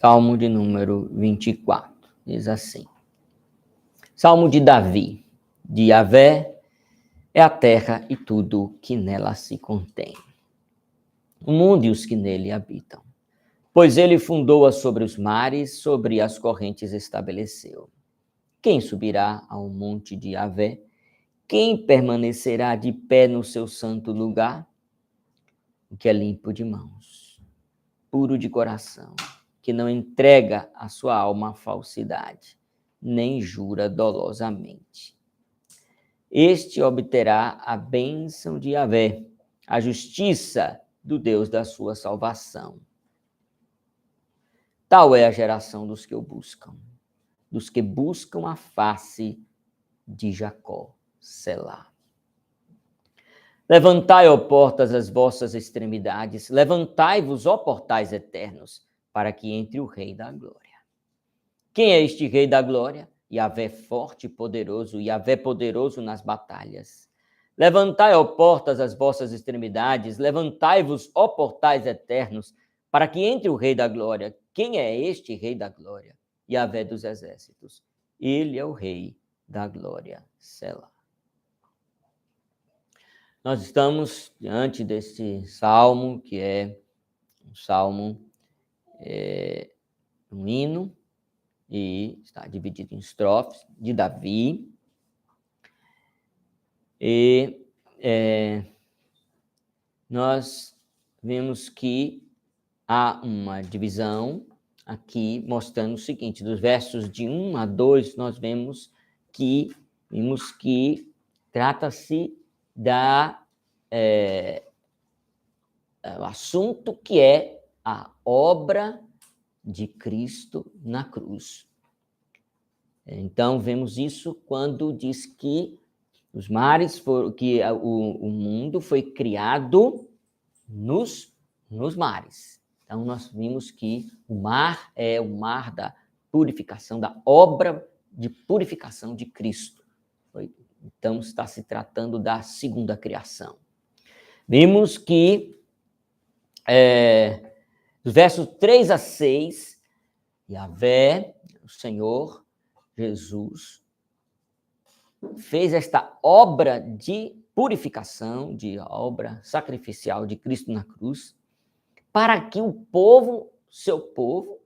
Salmo de número 24, diz assim. Salmo de Davi, de Yahvé é a terra e tudo que nela se contém, o mundo e os que nele habitam. Pois ele fundou-a sobre os mares, sobre as correntes estabeleceu. Quem subirá ao monte de Yahvé? Quem permanecerá de pé no seu santo lugar? O que é limpo de mãos, puro de coração, que não entrega a sua alma à falsidade, nem jura dolosamente. Este obterá a bênção de Yahvé, a justiça do Deus da sua salvação. Tal é a geração dos que o buscam, dos que buscam a face de Jacó, Selá. Levantai, ó portas, as vossas extremidades, levantai-vos, ó portais eternos, para que entre o Rei da Glória. Quem é este Rei da Glória? Yahvé forte e poderoso, Yahvé poderoso nas batalhas. Levantai, ó portas, as vossas extremidades, levantai-vos, ó portais eternos, para que entre o Rei da Glória. Quem é este Rei da Glória? Yahvé dos exércitos. Ele é o Rei da Glória, Selá. Nós estamos diante deste salmo, que é um salmo, um hino, e está dividido em estrofes, de Davi. E nós vemos que há uma divisão aqui mostrando o seguinte: dos versos de 1 a 2, nós vimos que trata-se o assunto que é a obra de Cristo na cruz. Então, vemos isso quando diz que os mares foram, que o mundo foi criado nos mares. Então, nós vimos que o mar é o mar da purificação, da obra de purificação de Cristo. Então, está se tratando da segunda criação. Vimos que, dos versos 3 a 6, Yahvé, o Senhor, Jesus, fez esta obra de purificação, de obra sacrificial de Cristo na cruz, para que o povo, seu povo,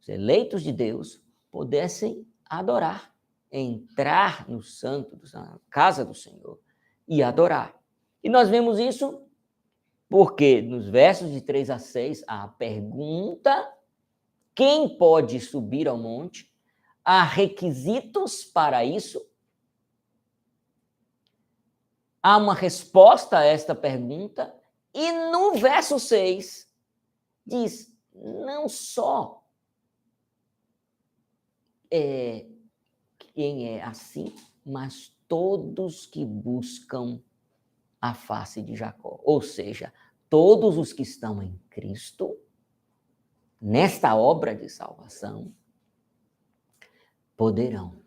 os eleitos de Deus, pudessem adorar, entrar no santo, na casa do Senhor e adorar. E nós vemos isso porque nos versos de 3 a 6, a pergunta: quem pode subir ao monte? Há requisitos para isso? Há uma resposta a esta pergunta, e no verso 6 diz: não só quem é assim, mas todos que buscam a face de Jacó. Ou seja, todos os que estão em Cristo, nesta obra de salvação, poderão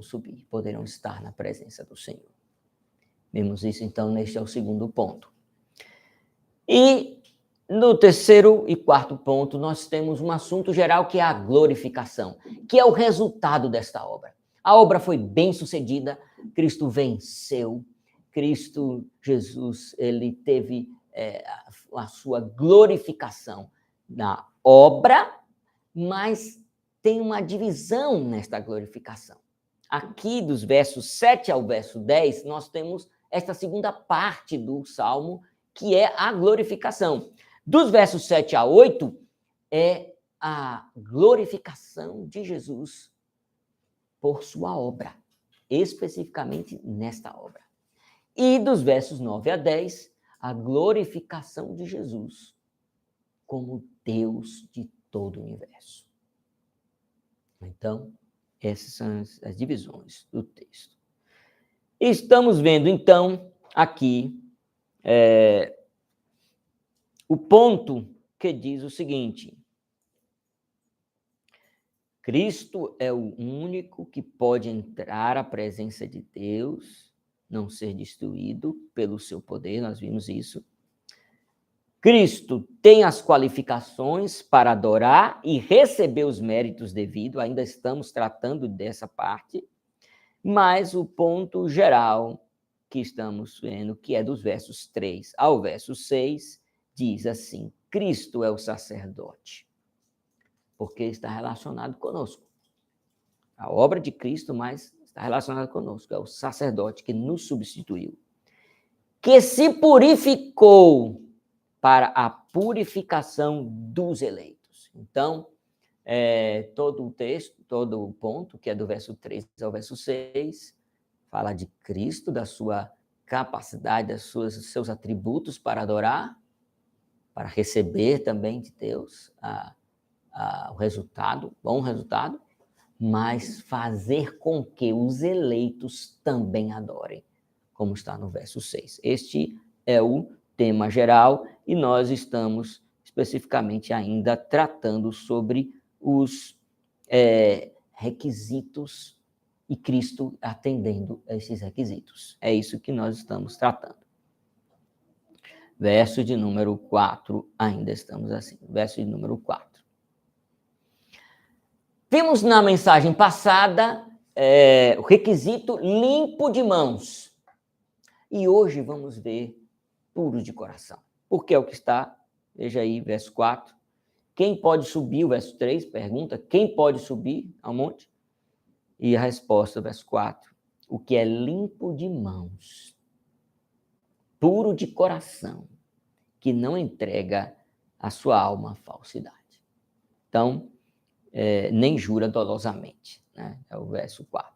subir, poderão estar na presença do Senhor. Vemos isso, então, este é o segundo ponto. E no terceiro e quarto ponto, nós temos um assunto geral que é a glorificação, que é o resultado desta obra. A obra foi bem sucedida, Cristo venceu, Cristo Jesus, ele teve a sua glorificação na obra, mas tem uma divisão nesta glorificação. Aqui, dos versos 7 ao verso 10, nós temos esta segunda parte do Salmo, que é a glorificação. Dos versos 7 a 8, é a glorificação de Jesus por sua obra, especificamente nesta obra. E dos versos 9 a 10, a glorificação de Jesus como Deus de todo o universo. Então, essas são as divisões do texto. Estamos vendo, então, aqui o ponto que diz o seguinte: Cristo é o único que pode entrar à presença de Deus, não ser destruído pelo seu poder, nós vimos isso. Cristo tem as qualificações para adorar e receber os méritos devidos, ainda estamos tratando dessa parte, mas o ponto geral que estamos vendo, que é dos versos 3 ao verso 6, diz assim: Cristo é o sacerdote, porque está relacionado conosco. A obra de Cristo, mas está relacionada conosco, é o sacerdote que nos substituiu, que se purificou para a purificação dos eleitos. Então, todo o texto, todo o ponto, que é do verso 3 ao verso 6, fala de Cristo, da sua capacidade, dos seus atributos para adorar, para receber também de Deus o resultado, bom resultado, mas fazer com que os eleitos também adorem, como está no verso 6. Este é o tema geral e nós estamos especificamente ainda tratando sobre os requisitos e Cristo atendendo a esses requisitos. É isso que nós estamos tratando. Verso de número 4, ainda estamos assim. Verso de número 4. Vimos na mensagem passada o requisito limpo de mãos. E hoje vamos ver puro de coração. Porque é o que está, veja aí, verso 4. Quem pode subir, o verso 3, pergunta, quem pode subir ao monte? E a resposta, verso 4, o que é limpo de mãos, puro de coração, que não entrega a sua alma à falsidade. Então, nem jura dolosamente, né? É o verso 4.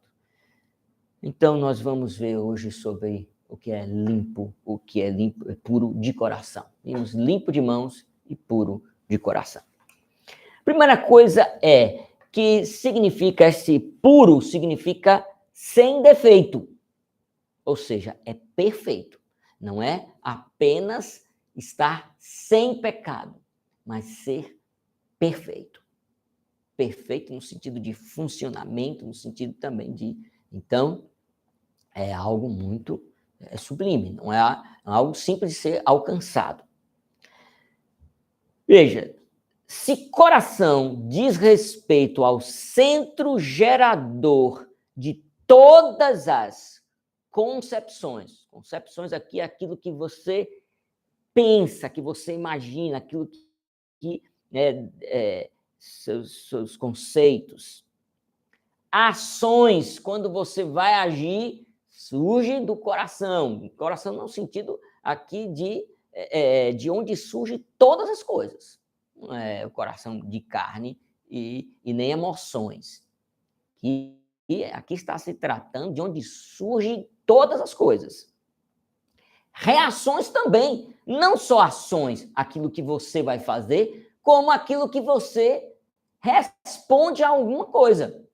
Então, nós vamos ver hoje sobre o que é limpo, puro de coração. Vimos limpo de mãos e puro de coração. Primeira coisa que significa esse puro, significa sem defeito. Ou seja, é perfeito. Não é apenas estar sem pecado, mas ser perfeito. Perfeito no sentido de funcionamento, no sentido também de... Então, é algo muito sublime, não é algo simples de ser alcançado. Veja, se coração diz respeito ao centro gerador de todas as concepções aqui é aquilo que você pensa, que você imagina, aquilo que seus conceitos, ações, quando você vai agir, surge do coração. Coração no sentido aqui de onde surgem todas as coisas. Não é o coração de carne e nem emoções. E aqui está se tratando de onde surgem todas as coisas. Reações também, não só ações, aquilo que você vai fazer, como aquilo que você responde a alguma coisa.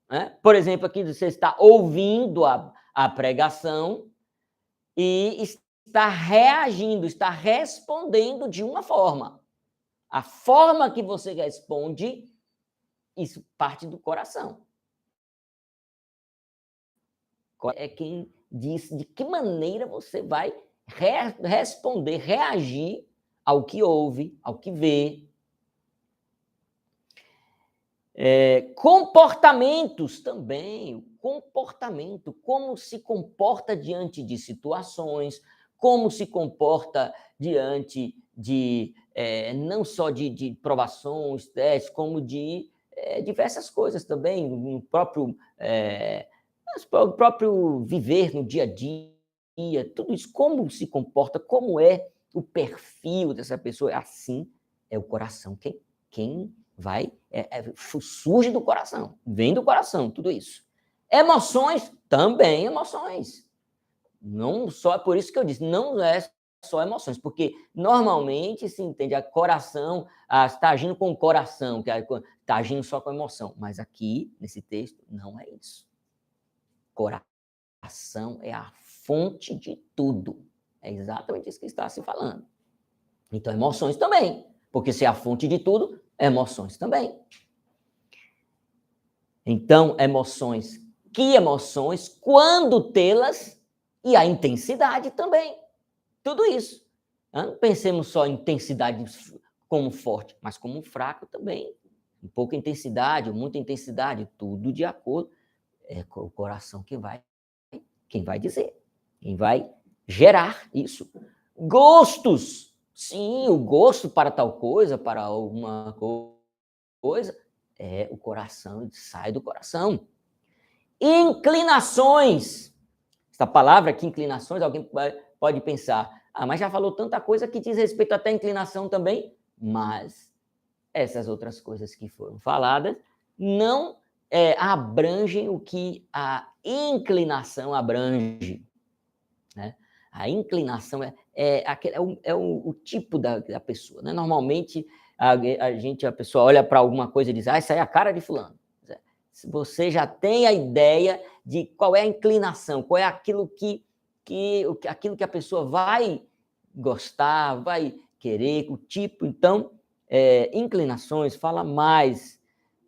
Né? Por exemplo, aqui você está ouvindo a pregação e está reagindo, está respondendo de uma forma. A forma que você responde, isso parte do coração. É quem diz de que maneira você vai responder, reagir ao que ouve, ao que vê. Comportamentos também, comportamento, como se comporta diante de situações, como se comporta diante de, não só de provações, testes, como de diversas coisas também, no próprio viver no dia a dia, tudo isso, como se comporta, como é o perfil dessa pessoa, assim é o coração. Quem vai, surge do coração, vem do coração, tudo isso. Emoções, também emoções. Não só, por isso que eu disse, não é só emoções, porque normalmente se entende a coração, está agindo com o coração, que está agindo só com emoção, mas aqui, nesse texto, não é isso. Coração é a fonte de tudo. É exatamente isso que está se falando. Então, emoções também, porque se é a fonte de tudo, emoções também. Então, emoções, que emoções, quando tê-las, e a intensidade também. Tudo isso. Não pensemos só em intensidade como forte, mas como fraco também. Um pouca intensidade ou muita intensidade, tudo de acordo. É o coração quem vai dizer, quem vai gerar isso. Gostos, sim, o gosto para tal coisa, para alguma coisa, o coração, sai do coração. Inclinações. Essa palavra aqui, inclinações, alguém pode pensar, mas já falou tanta coisa que diz respeito até à inclinação também, mas essas outras coisas que foram faladas não abrangem o que a inclinação abrange, né? A inclinação é o tipo da pessoa, né? Normalmente a pessoa olha para alguma coisa e diz, isso aí é a cara de fulano. Você já tem a ideia de qual é a inclinação, qual é aquilo aquilo que a pessoa vai gostar, vai querer, o tipo. Então, inclinações fala mais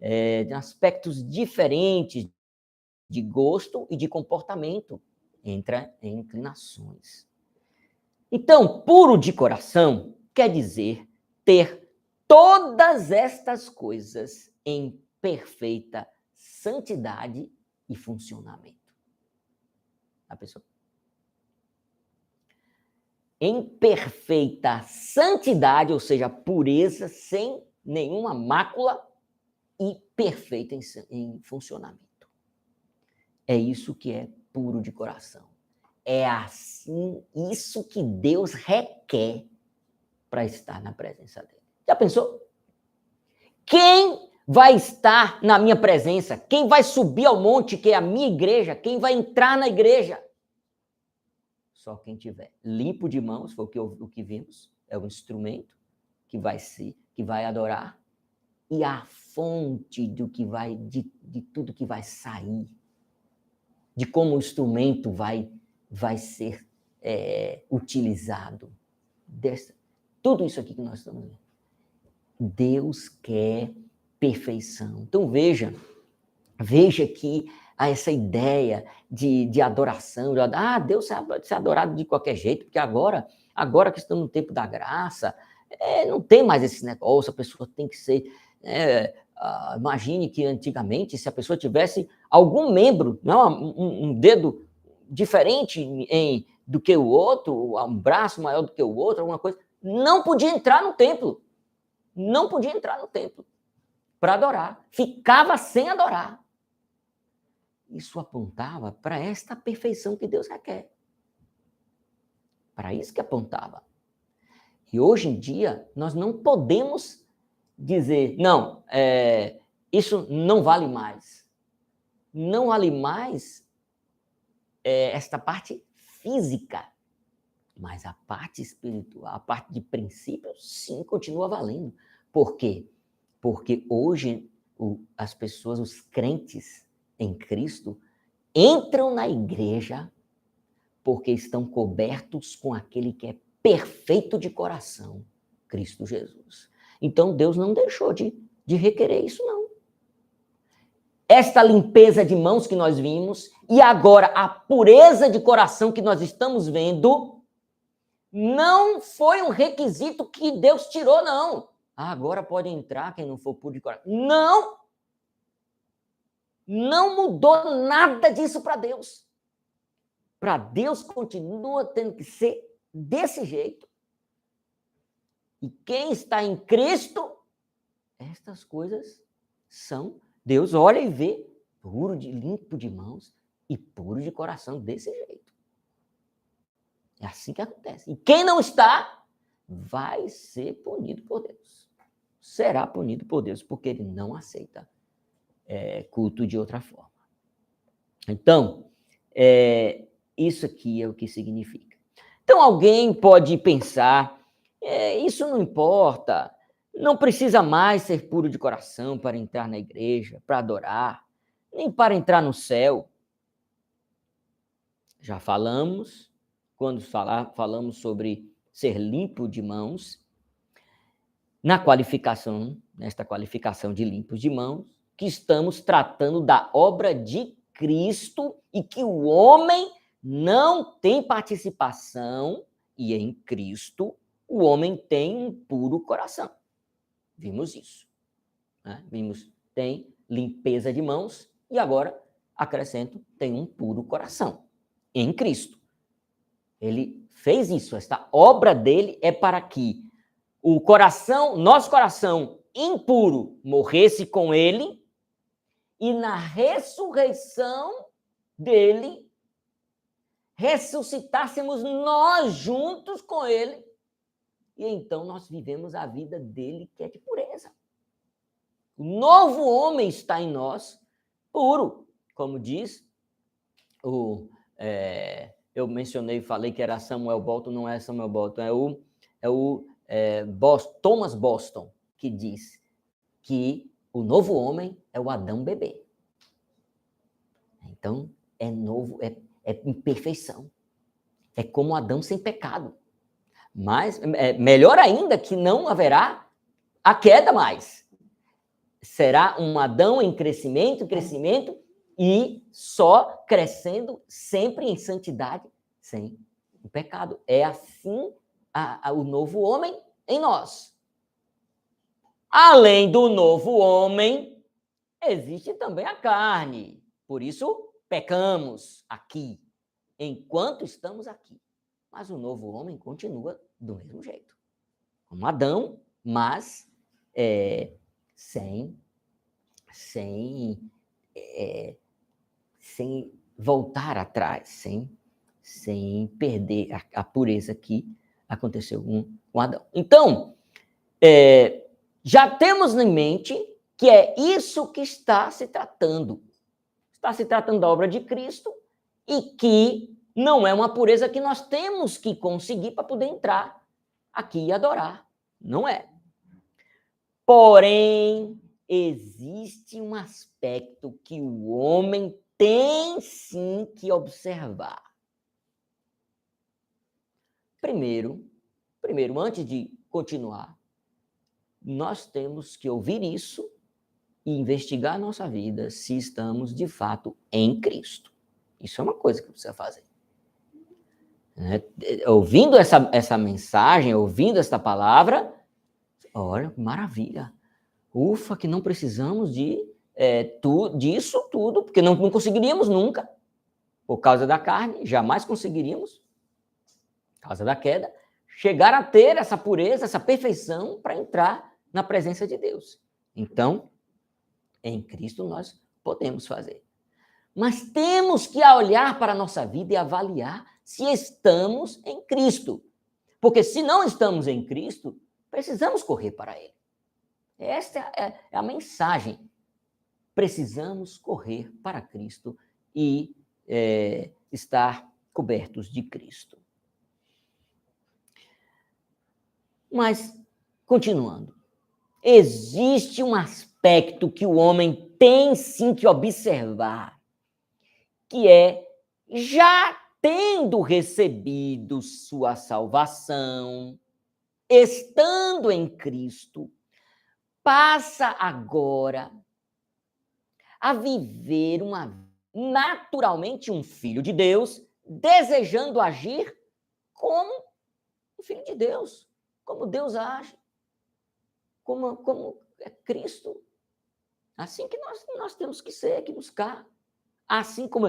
de aspectos diferentes de gosto e de comportamento, entra em inclinações. Então, puro de coração quer dizer ter todas estas coisas em perfeita santidade e funcionamento. A pessoa em perfeita santidade, ou seja, pureza, sem nenhuma mácula e perfeita em funcionamento. É isso que é puro de coração. É assim, isso que Deus requer para estar na presença dele. Já pensou? Quem vai estar na minha presença? Quem vai subir ao monte, que é a minha igreja? Quem vai entrar na igreja? Só quem tiver limpo de mãos, foi o que vimos, é o instrumento que vai adorar, e a fonte de tudo que vai sair, de como o instrumento vai ser utilizado. Tudo isso aqui que nós estamos vendo. Deus quer perfeição. Então veja que essa ideia de adoração, Deus ser adorado de qualquer jeito, porque agora que estamos no tempo da graça, não tem mais esse negócio, a pessoa tem que ser... imagine que antigamente, se a pessoa tivesse algum membro, não, um dedo diferente do que o outro, um braço maior do que o outro, alguma coisa, não podia entrar no templo. Não podia entrar no templo para adorar. Ficava sem adorar. Isso apontava para esta perfeição que Deus requer. Para isso que apontava. E hoje em dia, nós não podemos dizer, não, isso não vale mais. Não vale mais esta parte física, mas a parte espiritual, a parte de princípios, sim, continua valendo. Por quê? Porque hoje as pessoas, os crentes em Cristo, entram na igreja porque estão cobertos com aquele que é perfeito de coração, Cristo Jesus. Então, Deus não deixou de requerer isso, não. Esta limpeza de mãos que nós vimos e agora a pureza de coração que nós estamos vendo não foi um requisito que Deus tirou, não. Agora pode entrar quem não for puro de coração. Não! Não mudou nada disso para Deus. Para Deus continua tendo que ser desse jeito. E quem está em Cristo, estas coisas são... Deus olha e vê limpo de mãos e puro de coração desse jeito. É assim que acontece. E quem não está, vai ser punido por Deus. Será punido por Deus, porque ele não aceita culto de outra forma. Então, isso aqui é o que significa. Então, alguém pode pensar, isso não importa, não precisa mais ser puro de coração para entrar na igreja, para adorar, nem para entrar no céu. Já falamos, quando falamos sobre ser limpo de mãos, nesta qualificação de limpos de mãos, que estamos tratando da obra de Cristo e que o homem não tem participação, e em Cristo o homem tem um puro coração. Vimos isso. Né? Vimos, tem limpeza de mãos e agora, acrescento, tem um puro coração em Cristo. Ele fez isso. Esta obra dele é para que o coração, nosso coração impuro, morresse com ele e na ressurreição dele, ressuscitássemos nós juntos com ele e então nós vivemos a vida dele que é de pureza. O novo homem está em nós, puro, como diz eu mencionei, falei que era Samuel Bolton, não é Samuel Bolton, Thomas Boston, que diz que o novo homem é o Adão bebê. Então, é novo, é imperfeição. É como Adão sem pecado. Mas, melhor ainda que não haverá a queda mais. Será um Adão em crescimento e só crescendo sempre em santidade, sem o pecado. É assim o novo homem em nós. Além do novo homem, existe também a carne. Por isso, pecamos aqui, enquanto estamos aqui. Mas o novo homem continua do mesmo jeito. Como Adão, mas sem voltar atrás, sem perder a pureza que aconteceu com Adão. Então, já temos em mente que é isso que está se tratando. Está se tratando da obra de Cristo e que não é uma pureza que nós temos que conseguir para poder entrar aqui e adorar. Não é. Porém, existe um aspecto que o homem tem sim que observar. Primeiro, antes de continuar, nós temos que ouvir isso e investigar a nossa vida se estamos, de fato, em Cristo. Isso é uma coisa que precisa fazer. Ouvindo essa mensagem, ouvindo esta palavra, olha, maravilha. Ufa, que não precisamos disso tudo, porque não conseguiríamos nunca. Por causa da carne, jamais conseguiríamos, por causa da queda, chegar a ter essa pureza, essa perfeição para entrar na presença de Deus. Então, em Cristo nós podemos fazer. Mas temos que olhar para a nossa vida e avaliar se estamos em Cristo. Porque se não estamos em Cristo, precisamos correr para Ele. Esta é a mensagem. Precisamos correr para Cristo e estar cobertos de Cristo. Mas, continuando, existe um aspecto que o homem tem sim que observar, que é, já tendo recebido sua salvação, estando em Cristo, passa agora a viver naturalmente um filho de Deus, desejando agir como um filho de Deus, como Deus age, como é Cristo. Assim que nós temos que ser, que buscar. Assim como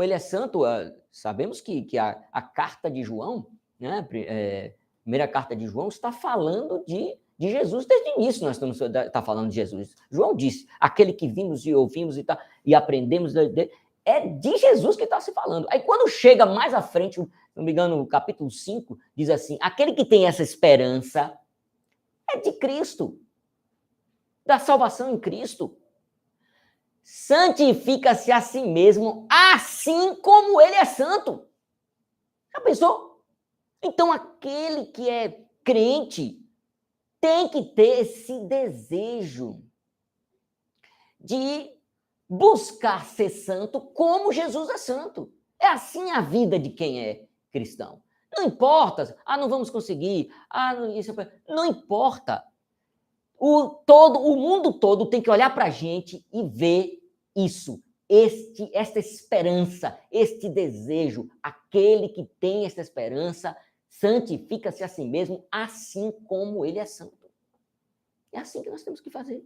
ele é santo, sabemos que a carta de João, né, primeira carta de João, está falando de Jesus desde o início. Nós estamos falando de Jesus. João disse: aquele que vimos e ouvimos e aprendemos é de Jesus que está se falando. Aí quando chega mais à frente, se não me engano, no capítulo 5, diz assim: aquele que tem essa esperança é de Cristo, da salvação em Cristo. Santifica-se a si mesmo, assim como ele é santo. Já pensou? Então, aquele que é crente tem que ter esse desejo de buscar ser santo como Jesus é santo. É assim a vida de quem é cristão. Não importa, não vamos conseguir, não importa. O mundo todo tem que olhar para a gente e ver isso, esta esperança, este desejo. Aquele que tem esta esperança santifica-se a si mesmo, assim como ele é santo. É assim que nós temos que fazer.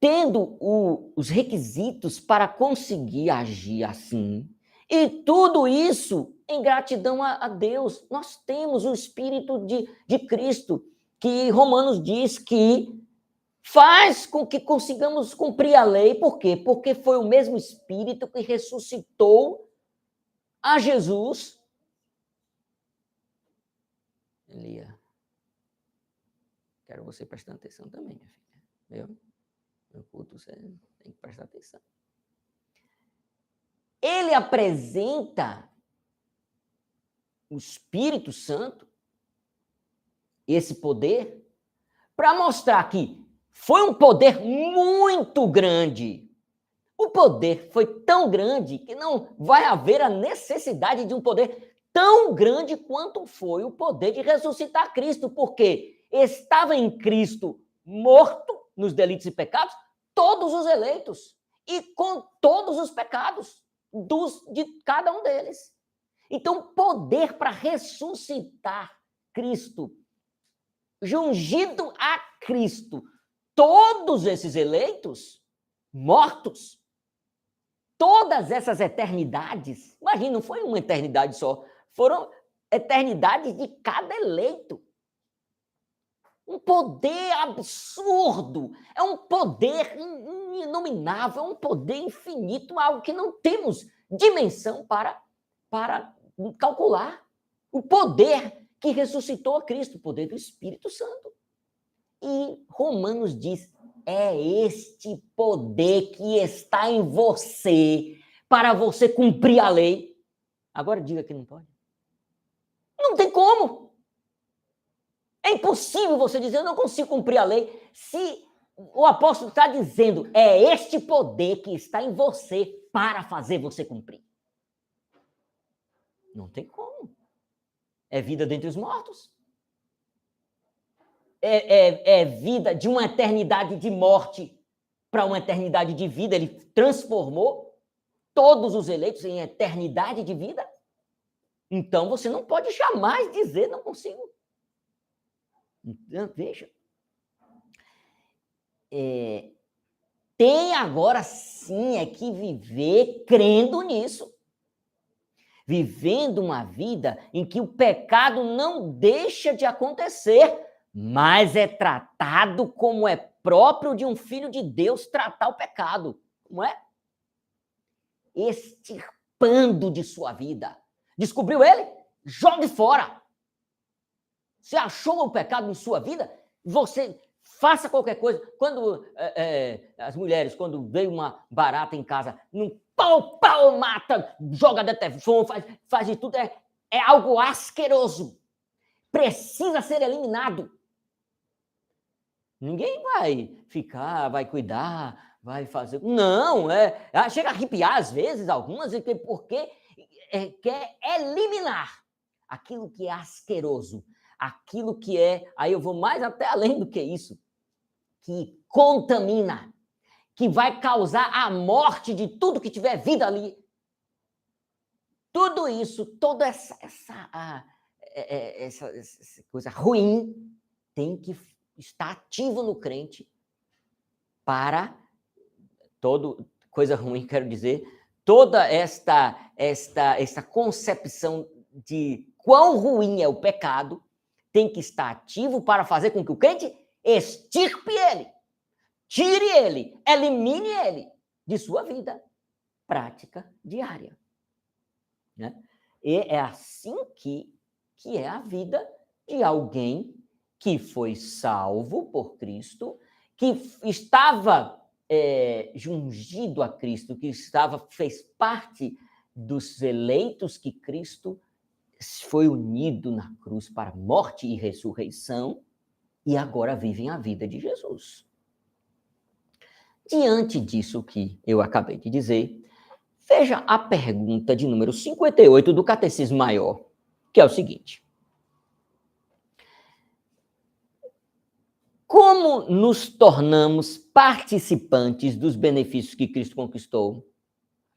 Tendo os requisitos para conseguir agir assim, e tudo isso em gratidão a Deus. Nós temos o Espírito de Cristo, que Romanos diz que faz com que consigamos cumprir a lei. Por quê? Porque foi o mesmo Espírito que ressuscitou a Jesus. Elia, quero você prestando atenção também, minha filha. Meu culto, você tem que prestar atenção. Ele apresenta o Espírito Santo, esse poder, para mostrar que foi um poder muito grande. O poder foi tão grande que não vai haver a necessidade de um poder tão grande quanto foi o poder de ressuscitar Cristo, porque estava em Cristo morto nos delitos e pecados todos os eleitos e com todos os pecados de cada um deles. Então, poder para ressuscitar Cristo, jungido a Cristo, todos esses eleitos mortos, todas essas eternidades, imagina, não foi uma eternidade só, foram eternidades de cada eleito. Um poder absurdo, é um poder inominável, é um poder infinito, algo que não temos dimensão para calcular. O poder que ressuscitou a Cristo, o poder do Espírito Santo. E Romanos diz, é este poder que está em você, para você cumprir a lei. Agora diga que não pode. Não tem como. É impossível você dizer, eu não consigo cumprir a lei, se o apóstolo está dizendo, é este poder que está em você para fazer você cumprir. Não tem como. É vida dentre os mortos. É vida de uma eternidade de morte para uma eternidade de vida. Ele transformou todos os eleitos em eternidade de vida. Então, você não pode jamais dizer, não consigo. Então, veja. Tem agora sim é que viver crendo nisso. Vivendo uma vida em que o pecado não deixa de acontecer, mas é tratado como é próprio de um filho de Deus tratar o pecado. Não é? Extirpando de sua vida. Descobriu ele? Jogue fora. Você achou o pecado em sua vida? Você faça qualquer coisa. Quando as mulheres, quando veio uma barata em casa, num pau, mata, joga detergente, faz de tudo. É algo asqueroso. Precisa ser eliminado. Ninguém vai ficar, vai cuidar, vai fazer... Não, chega a arrepiar às vezes, algumas, porque quer eliminar aquilo que é asqueroso, aquilo que aí eu vou mais até além do que isso, que contamina, que vai causar a morte de tudo que tiver vida ali. Tudo isso, toda essa coisa ruim tem que estar ativo no crente para coisa ruim, quero dizer, toda esta concepção de quão ruim é o pecado tem que estar ativo para fazer com que o crente extirpe ele, tire ele, elimine ele de sua vida prática diária. Né? E é assim que é a vida de alguém que foi salvo por Cristo, que estava jungido a Cristo, que fez parte dos eleitos que Cristo foi unido na cruz para morte e ressurreição, e agora vivem a vida de Jesus. Diante disso que eu acabei de dizer, veja a pergunta de número 58 do Catecismo Maior, que é o seguinte: como nos tornamos participantes dos benefícios que Cristo conquistou?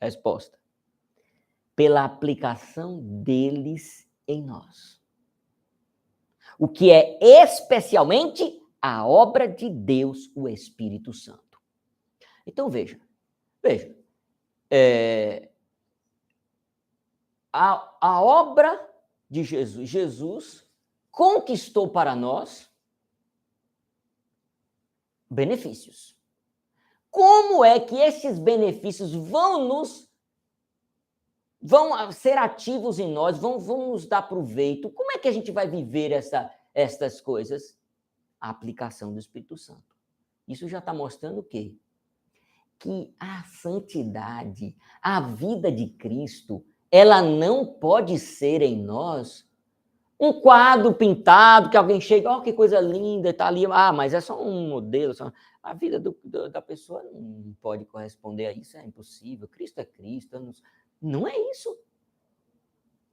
Resposta: pela aplicação deles em nós. O que é especialmente a obra de Deus, o Espírito Santo. Então, veja, a obra de Jesus conquistou para nós benefícios. Como é que esses benefícios vão ser ativos em nós, vão nos dar proveito? Como é que a gente vai viver estas coisas? A aplicação do Espírito Santo. Isso já está mostrando o quê? Que a santidade, a vida de Cristo, ela não pode ser em nós um quadro pintado, que alguém chega, que coisa linda, está ali, mas é só um modelo. A vida da pessoa não pode corresponder a isso, é impossível. Cristo é Cristo. Não é isso.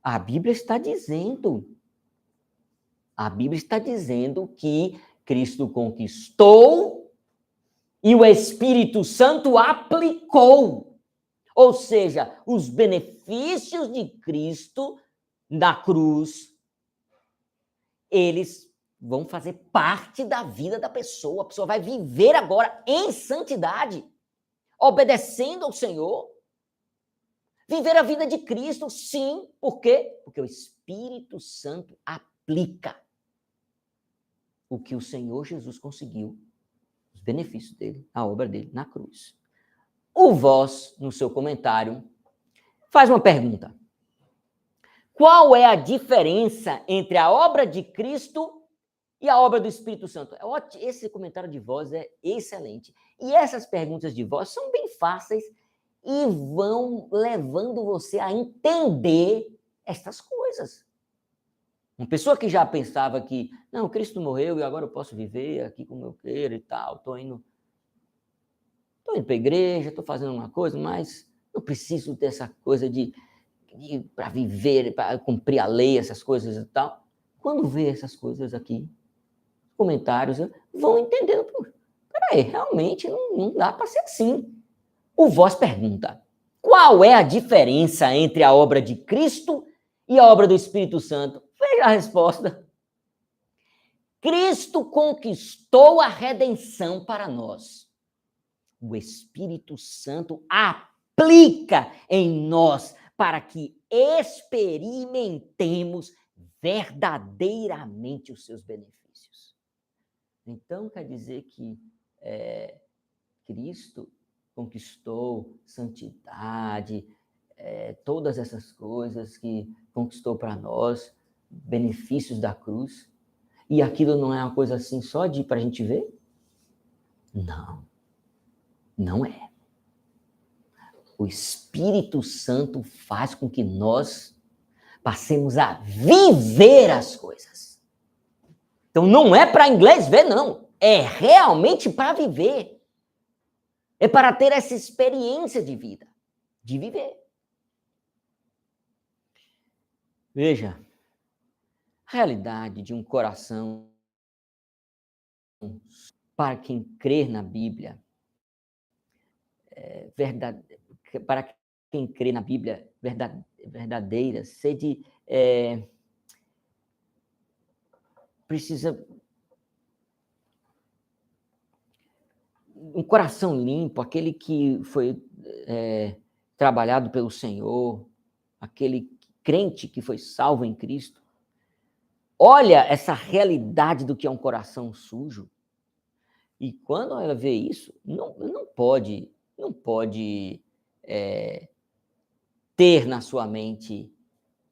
A Bíblia está dizendo que Cristo conquistou e o Espírito Santo aplicou. Ou seja, os benefícios de Cristo na cruz, eles vão fazer parte da vida da pessoa. A pessoa vai viver agora em santidade, obedecendo ao Senhor. Viver a vida de Cristo, sim. Por quê? Porque o Espírito Santo aplica o que o Senhor Jesus conseguiu, os benefícios dele, a obra dele na cruz. O Voz, no seu comentário, faz uma pergunta. Qual é a diferença entre a obra de Cristo e a obra do Espírito Santo? Esse comentário de Voz é excelente. E essas perguntas de Voz são bem fáceis e vão levando você a entender estas coisas. Uma pessoa que já pensava que, não, Cristo morreu e agora eu posso viver aqui como eu quero e tal, estou indo para a igreja, estou fazendo uma coisa, mas não preciso dessa coisa para viver, para cumprir a lei, essas coisas e tal. Quando vê essas coisas aqui, comentários, vão entendendo, peraí, realmente não dá para ser assim. O Voz pergunta, qual é a diferença entre a obra de Cristo e a obra do Espírito Santo? Veja a resposta. Cristo conquistou a redenção para nós. O Espírito Santo aplica em nós para que experimentemos verdadeiramente os seus benefícios. Então, quer dizer que Cristo conquistou santidade, todas essas coisas que conquistou para nós, benefícios da cruz, e aquilo não é uma coisa assim só para a gente ver? Não, não é. O Espírito Santo faz com que nós passemos a viver as coisas. Então não é para inglês ver, não. É realmente para viver. É para ter essa experiência de vida, de viver. Veja, a realidade de um coração para quem crer na Bíblia, para quem crê na Bíblia verdadeira, precisa um coração limpo, aquele que foi trabalhado pelo Senhor, aquele crente que foi salvo em Cristo. Olha essa realidade do que é um coração sujo. E quando ela vê isso, não pode ter na sua mente,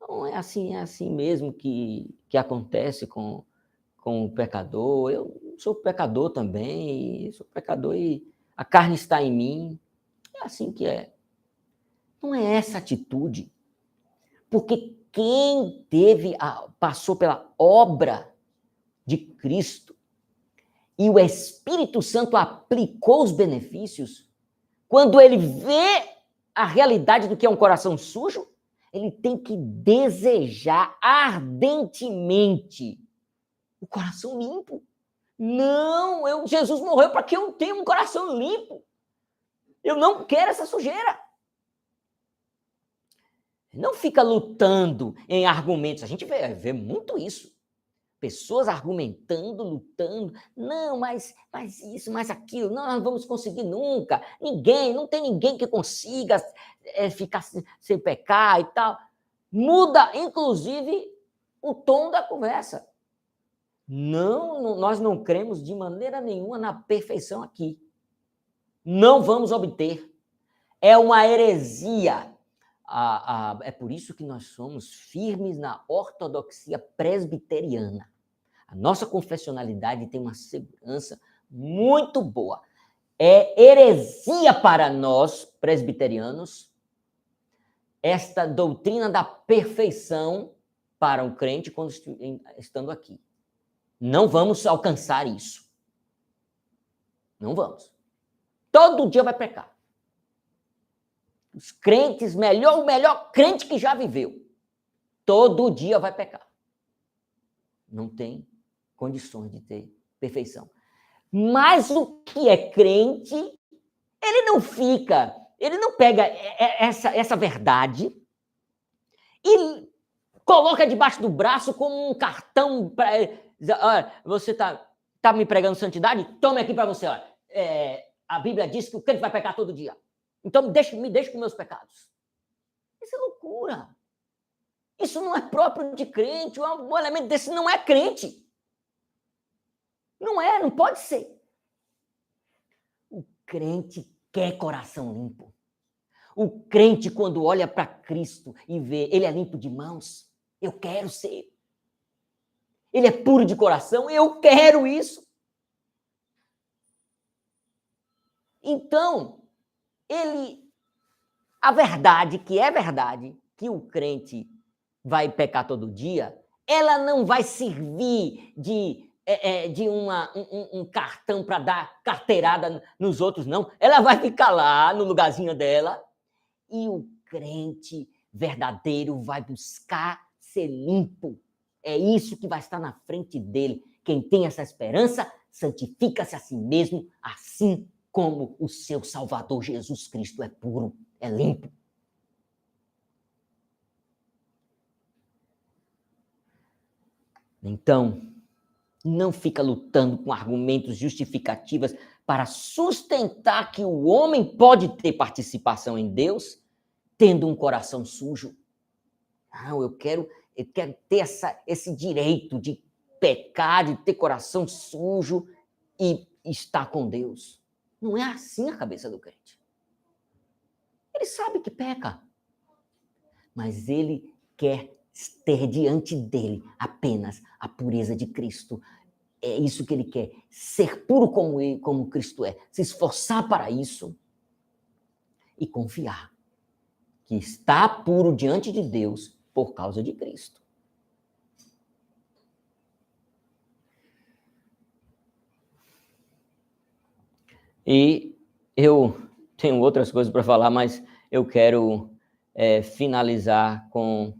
não é assim mesmo que acontece com o pecador. Eu sou pecador também, sou pecador e a carne está em mim. É assim que é. Não é essa atitude. Porque quem passou pela obra de Cristo e o Espírito Santo aplicou os benefícios, quando ele vê a realidade do que é um coração sujo, ele tem que desejar ardentemente o coração limpo. Não, Jesus morreu para que eu tenha um coração limpo. Eu não quero essa sujeira. Não fica lutando em argumentos. A gente vê muito isso. Pessoas argumentando, lutando. Não, mas isso, mas aquilo. Não, nós não vamos conseguir nunca. Não tem ninguém que consiga ficar sem pecar e tal. Muda, inclusive, o tom da conversa. Não, nós não cremos de maneira nenhuma na perfeição aqui. Não vamos obter. É uma heresia. É por isso que nós somos firmes na ortodoxia presbiteriana. A nossa confessionalidade tem uma segurança muito boa. É heresia para nós, presbiterianos, esta doutrina da perfeição para um crente quando estando aqui. Não vamos alcançar isso. Não vamos. Todo dia vai pecar. Os crentes, o melhor crente que já viveu, todo dia vai pecar. Não tem condições de ter perfeição. Mas o que é crente, ele não pega essa verdade e coloca debaixo do braço como um cartão para você tá me pregando santidade? Tome aqui para você, olha. A Bíblia diz que o crente vai pecar todo dia. Então me deixe com meus pecados. Isso é loucura. Isso não é próprio de crente. Um elemento desse não é crente. Não pode ser. O crente quer coração limpo. O crente, quando olha para Cristo e vê, ele é limpo de mãos, eu quero ser. Ele é puro de coração, eu quero isso. Então, a verdade, que o crente vai pecar todo dia, ela não vai servir de um cartão para dar carteirada nos outros, não. Ela vai ficar lá no lugarzinho dela e o crente verdadeiro vai buscar ser limpo. É isso que vai estar na frente dele. Quem tem essa esperança, santifica-se a si mesmo, assim como o seu Salvador Jesus Cristo é puro, é limpo. Então, não fica lutando com argumentos justificativas para sustentar que o homem pode ter participação em Deus tendo um coração sujo. Não, eu quero ter esse direito de pecar, de ter coração sujo e estar com Deus. Não é assim a cabeça do crente. Ele sabe que peca, mas ele quer ter diante dele apenas a pureza de Cristo. É isso que ele quer, ser puro como Cristo é, se esforçar para isso e confiar que está puro diante de Deus por causa de Cristo. E eu tenho outras coisas para falar, mas eu quero finalizar com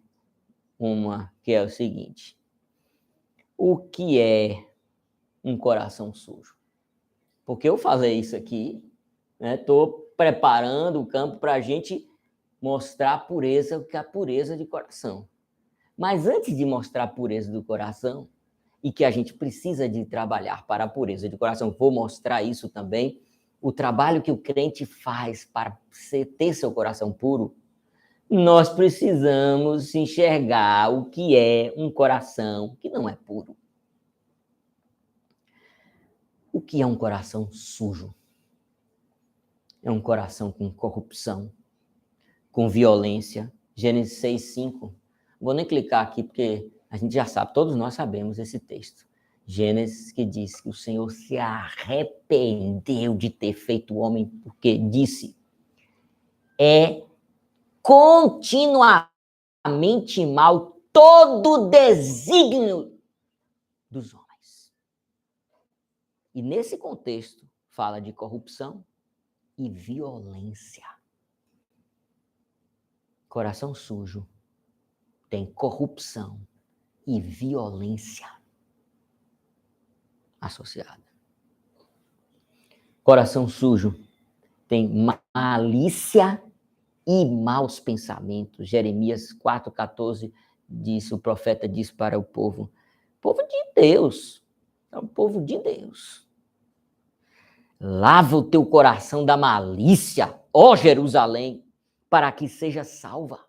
uma que é o seguinte: o que é um coração sujo? Porque eu falei isso aqui, estou preparando o campo para a gente mostrar a pureza, o que é a pureza de coração. Mas antes de mostrar a pureza do coração, e que a gente precisa de trabalhar para a pureza de coração, vou mostrar isso também, o trabalho que o crente faz para ter seu coração puro, nós precisamos enxergar o que é um coração que não é puro. O que é um coração sujo? É um coração com corrupção, com violência. Gênesis 6:5. Vou nem clicar aqui porque a gente já sabe, todos nós sabemos esse texto. Gênesis, que diz que o Senhor se arrependeu de ter feito o homem, porque disse: é continuamente mal todo desígnio dos homens. E nesse contexto, fala de corrupção e violência. Coração sujo tem corrupção e violência associada. Coração sujo tem malícia e maus pensamentos. Jeremias 4,14 diz, o profeta diz para o povo de Deus, é o povo de Deus. Lava o teu coração da malícia, ó Jerusalém, para que seja salva.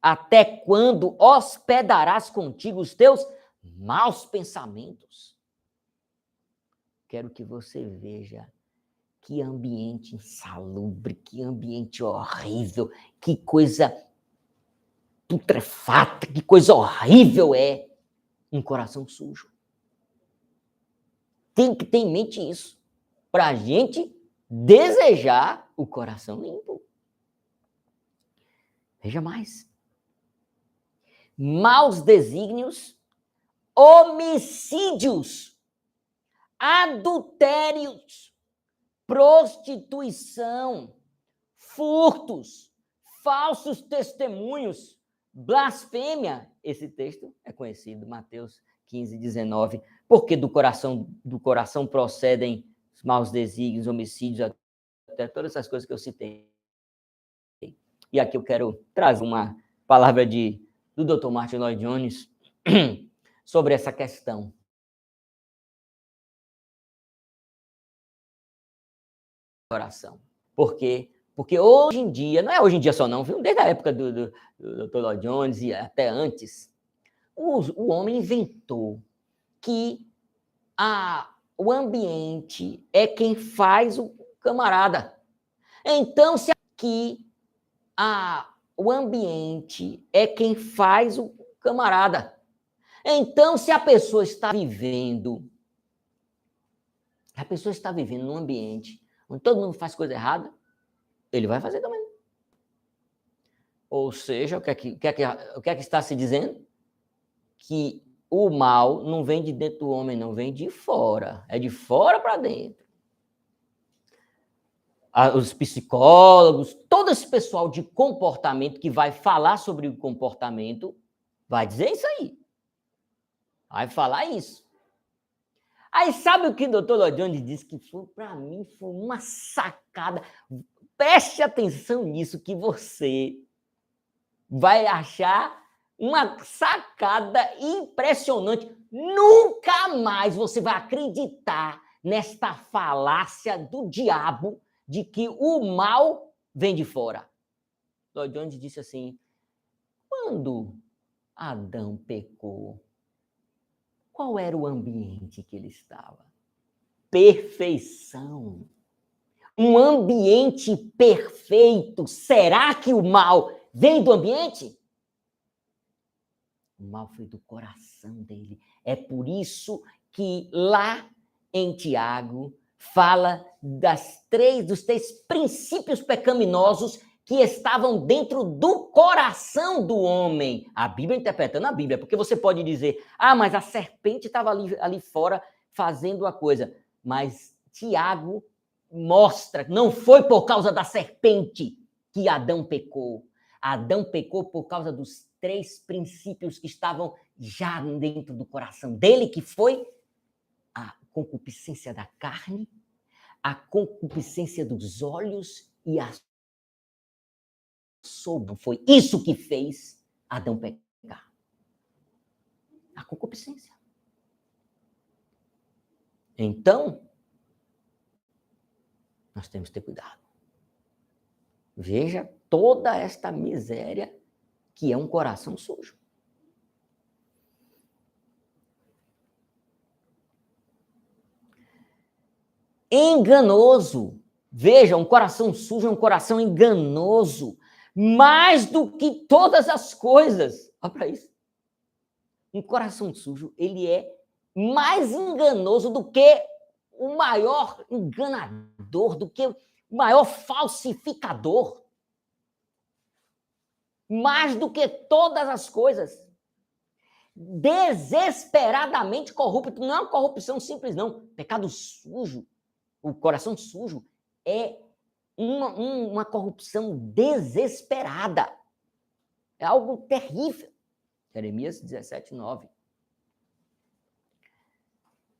Até quando hospedarás contigo os teus maus pensamentos? Quero que você veja que ambiente insalubre, que ambiente horrível, que coisa putrefata, que coisa horrível é um coração sujo. Tem que ter em mente isso, para a gente desejar o coração limpo. Veja mais. Maus desígnios, homicídios, adultérios, prostituição, furtos, falsos testemunhos, blasfêmia. Esse texto é conhecido, Mateus 15:19, porque do coração procedem os maus desígnios, homicídios, até todas essas coisas que eu citei. E aqui eu quero trazer uma palavra do Dr. Martin Lloyd Jones sobre essa questão. Coração. Porque hoje em dia, não é hoje em dia só não, viu? Desde a época do Dr. Lloyd Jones e até antes, o homem inventou que o ambiente é quem faz o camarada. Então, se aqui o ambiente é quem faz o camarada. Então, se a pessoa está vivendo num ambiente onde todo mundo faz coisa errada, ele vai fazer também. Ou seja, o que é que está se dizendo? Que o mal não vem de dentro do homem, não vem de fora. É de fora para dentro. Os psicólogos, todo esse pessoal de comportamento que vai falar sobre o comportamento, vai dizer isso aí. Vai falar isso. Aí sabe o que o Dr. Lloyd Jones disse? Que para mim foi uma sacada. Preste atenção nisso que você vai achar uma sacada impressionante. Nunca mais você vai acreditar nesta falácia do diabo de que o mal vem de fora. Lloyd Jones disse assim: quando Adão pecou, qual era o ambiente que ele estava? Perfeição. Um ambiente perfeito. Será que o mal vem do ambiente? O mal foi do coração dele. É por isso que lá em Tiago fala dos três princípios pecaminosos que estavam dentro do coração do homem. A Bíblia interpretando a Bíblia, porque você pode dizer, mas a serpente estava ali fora fazendo a coisa. Mas Tiago mostra, não foi por causa da serpente que Adão pecou. Adão pecou por causa dos três princípios que estavam já dentro do coração dele, que foi a concupiscência da carne, a concupiscência dos olhos e a soberba. Foi isso que fez Adão pecar. A concupiscência. Então, nós temos que ter cuidado. Veja toda esta miséria que é um coração sujo. Enganoso. Veja, um coração sujo é um coração enganoso. Mais do que todas as coisas. Olha para isso. Um coração sujo, ele é mais enganoso do que o maior enganador, do que o maior falsificador. Mais do que todas as coisas. Desesperadamente corrupto. Não é uma corrupção simples, não. Pecado sujo. O coração sujo é uma corrupção desesperada. É algo terrível. Jeremias 17:9.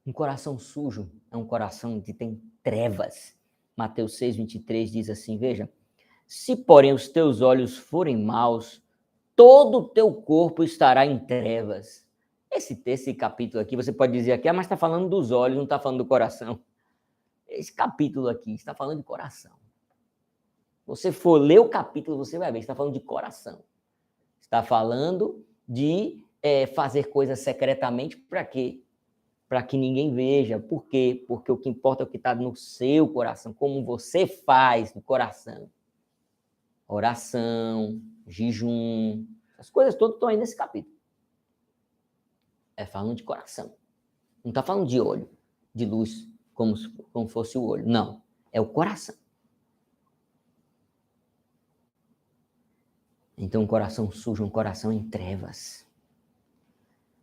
Um coração sujo é um coração que tem trevas. Mateus 6:23 diz assim, veja, Se, porém, os teus olhos forem maus, todo o teu corpo estará em trevas. Esse capítulo aqui, você pode dizer aqui, mas está falando dos olhos, não está falando do coração. Esse capítulo aqui está falando de coração. Você for ler o capítulo, você vai ver, está falando de coração. Está falando de fazer coisas secretamente para quê? Para que ninguém veja. Por quê? Porque o que importa é o que está no seu coração, como você faz no coração. Oração, jejum, as coisas todas estão aí nesse capítulo. É falando de coração. Não está falando de olho, de luz, como fosse o olho. Não, é o coração. Então, um coração sujo, um coração em trevas.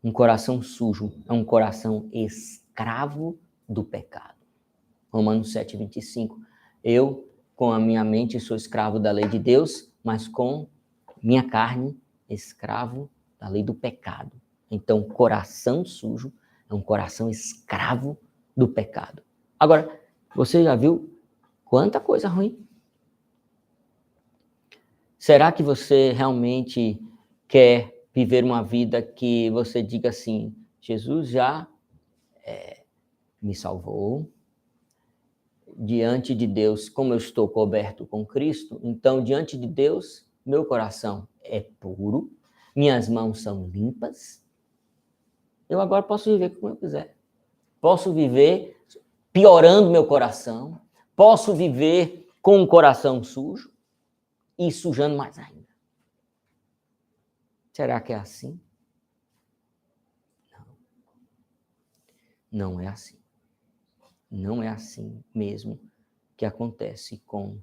Um coração sujo é um coração escravo do pecado. Romanos 7:25. Eu, com a minha mente, sou escravo da lei de Deus, mas com minha carne, escravo da lei do pecado. Então, coração sujo é um coração escravo do pecado. Agora, você já viu quanta coisa ruim? Será que você realmente quer viver uma vida que você diga assim, Jesus já me salvou, diante de Deus, como eu estou coberto com Cristo, então, diante de Deus, meu coração é puro, minhas mãos são limpas, eu agora posso viver como eu quiser. Posso viver piorando meu coração, posso viver com um coração sujo e sujando mais ainda. Será que é assim? Não. Não é assim. Não é assim mesmo que acontece com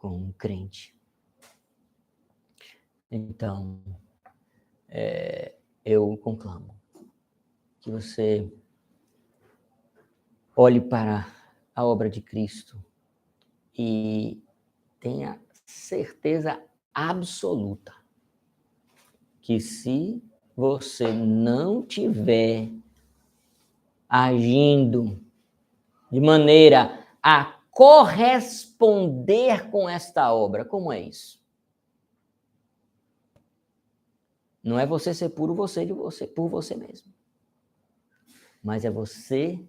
um crente. Então, eu conclamo que você olhe para a obra de Cristo e tenha certeza absoluta que se você não tiver agindo de maneira a corresponder com esta obra, como é isso? Não é você ser puro por você mesmo. Mas é você,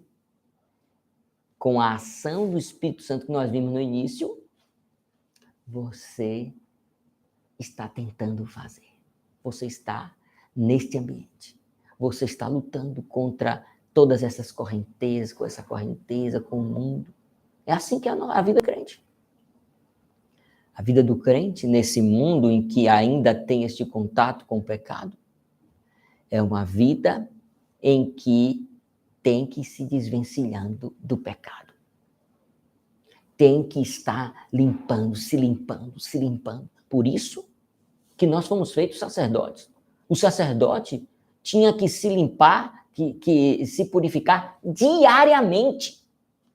com a ação do Espírito Santo que nós vimos no início, você está tentando fazer. Você está neste ambiente. Você está lutando contra todas essas correntezas, com essa correnteza, com o mundo. É assim que é a vida do crente. A vida do crente, nesse mundo em que ainda tem este contato com o pecado, é uma vida em que tem que ir se desvencilhando do pecado. Tem que estar limpando, se limpando, se limpando. Por isso que nós fomos feitos sacerdotes. O sacerdote tinha que se limpar, que se purificar diariamente.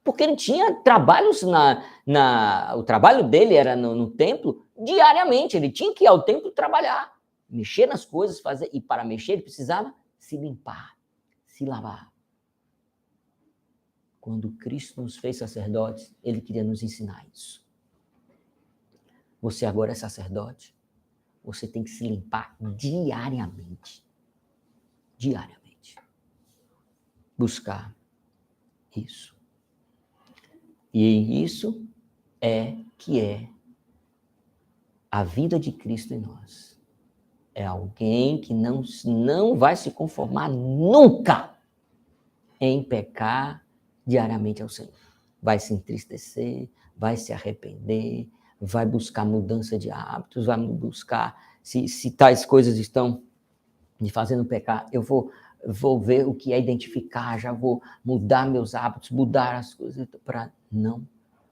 Porque ele tinha trabalhos o trabalho dele era no templo diariamente. Ele tinha que ir ao templo trabalhar, mexer nas coisas, fazer. E para mexer ele precisava se limpar, se lavar. Quando Cristo nos fez sacerdotes, ele queria nos ensinar isso. Você agora é sacerdote, você tem que se limpar diariamente. Diariamente. Buscar isso. E isso é a vida de Cristo em nós. É alguém que não vai se conformar nunca em pecar diariamente ao Senhor. Vai se entristecer, vai se arrepender, vai buscar mudança de hábitos, vai buscar, se tais coisas estão me fazendo pecar, eu vou ver o que é identificar, já vou mudar meus hábitos, mudar as coisas para não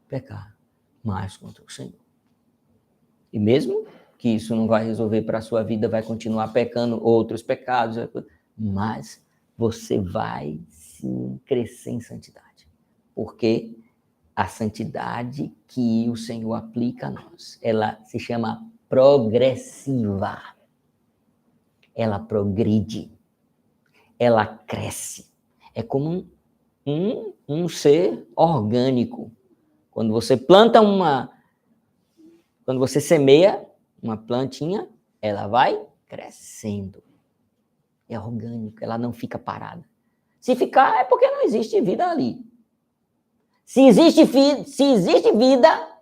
pecar mais contra o Senhor. E mesmo que isso não vai resolver para a sua vida, vai continuar pecando outros pecados, mas você vai sim crescer em santidade. Porque a santidade que o Senhor aplica a nós, ela se chama progressiva. Ela progride. Ela cresce. É como um ser orgânico. Quando você planta Quando você semeia uma plantinha, ela vai crescendo. É orgânico, ela não fica parada. Se ficar, é porque não existe vida ali. Se existe vida,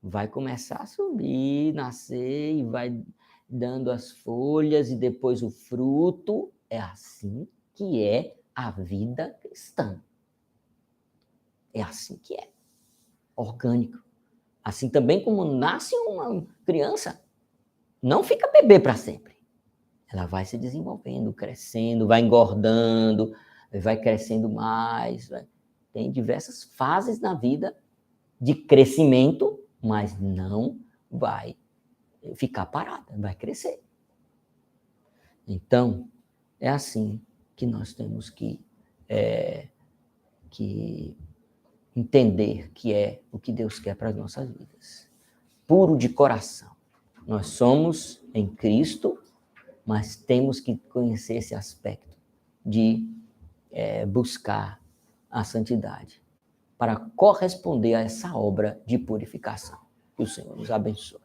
vai começar a subir, nascer e vai dando as folhas e depois o fruto. É assim que é a vida cristã. É assim que é. Orgânico. Assim também como nasce uma criança. Não fica bebê para sempre. Ela vai se desenvolvendo, crescendo, vai engordando, vai crescendo mais. Tem diversas fases na vida de crescimento, mas não vai ficar parada, vai crescer. Então, é assim que nós temos que entender que é o que Deus quer para as nossas vidas. Puro de coração. Nós somos em Cristo, mas temos que conhecer esse aspecto de buscar a santidade para corresponder a essa obra de purificação. Que o Senhor nos abençoe.